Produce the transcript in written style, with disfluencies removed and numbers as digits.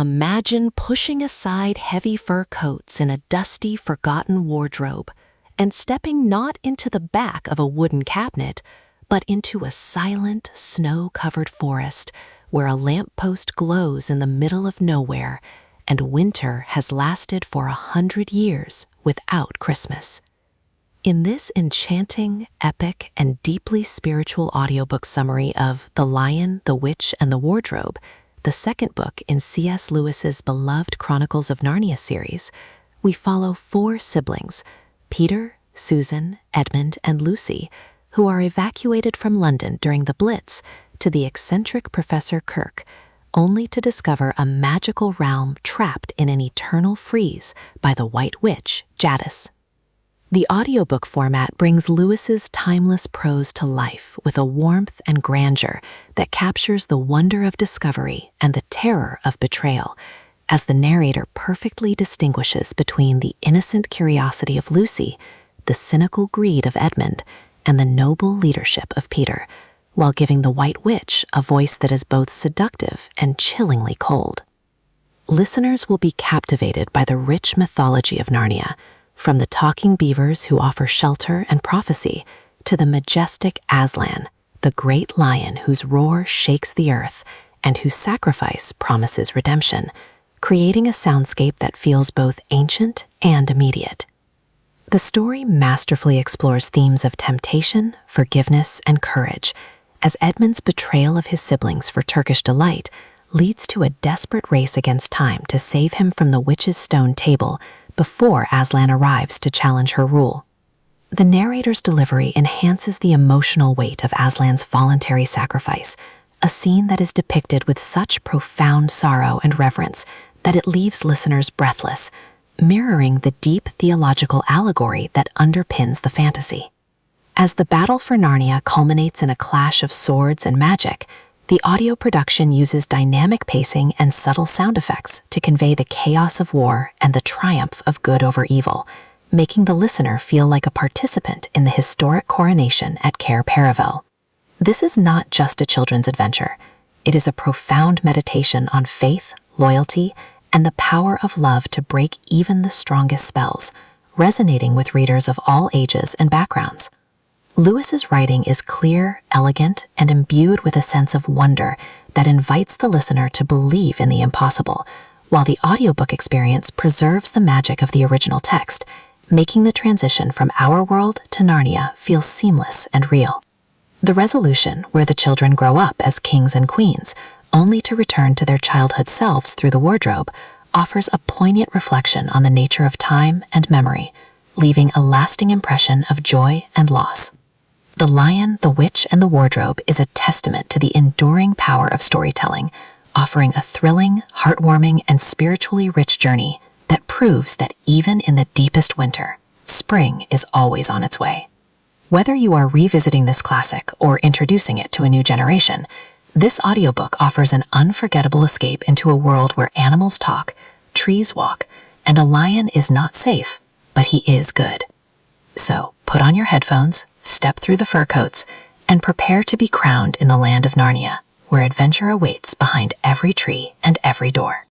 Imagine pushing aside heavy fur coats in a dusty, forgotten wardrobe and stepping not into the back of a wooden cabinet, but into a silent, snow-covered forest where a lamppost glows in the middle of nowhere and winter has lasted for 100 years without Christmas. In this enchanting, epic, and deeply spiritual audiobook summary of The Lion, the Witch, and the Wardrobe, the second book in C.S. Lewis's beloved Chronicles of Narnia series, we follow 4 siblings, Peter, Susan, Edmund, and Lucy, who are evacuated from London during the Blitz to the eccentric Professor Kirk, only to discover a magical realm trapped in an eternal freeze by the White Witch, Jadis. The audiobook format brings Lewis's timeless prose to life with a warmth and grandeur that captures the wonder of discovery and the terror of betrayal, as the narrator perfectly distinguishes between the innocent curiosity of Lucy, the cynical greed of Edmund, and the noble leadership of Peter, while giving the White Witch a voice that is both seductive and chillingly cold. Listeners will be captivated by the rich mythology of Narnia, from the talking beavers who offer shelter and prophecy to the majestic Aslan, the great lion whose roar shakes the earth and whose sacrifice promises redemption, creating a soundscape that feels both ancient and immediate. The story masterfully explores themes of temptation, forgiveness, and courage, as Edmund's betrayal of his siblings for Turkish delight leads to a desperate race against time to save him from the witch's stone table before Aslan arrives to challenge her rule. The narrator's delivery enhances the emotional weight of Aslan's voluntary sacrifice, a scene that is depicted with such profound sorrow and reverence that it leaves listeners breathless, mirroring the deep theological allegory that underpins the fantasy. As the battle for Narnia culminates in a clash of swords and magic, the audio production uses dynamic pacing and subtle sound effects to convey the chaos of war and the triumph of good over evil, making the listener feel like a participant in the historic coronation at Cair Paravel. This is not just a children's adventure. It is a profound meditation on faith, loyalty, and the power of love to break even the strongest spells, resonating with readers of all ages and backgrounds. Lewis's writing is clear, elegant, and imbued with a sense of wonder that invites the listener to believe in the impossible, while the audiobook experience preserves the magic of the original text, making the transition from our world to Narnia feel seamless and real. The resolution, where the children grow up as kings and queens, only to return to their childhood selves through the wardrobe, offers a poignant reflection on the nature of time and memory, leaving a lasting impression of joy and loss. The Lion, the Witch, and the Wardrobe is a testament to the enduring power of storytelling, offering a thrilling, heartwarming, and spiritually rich journey that proves that even in the deepest winter, spring is always on its way. Whether you are revisiting this classic or introducing it to a new generation, this audiobook offers an unforgettable escape into a world where animals talk, trees walk, and a lion is not safe, but he is good. So, put on your headphones, step through the fur coats, and prepare to be crowned in the land of Narnia, where adventure awaits behind every tree and every door.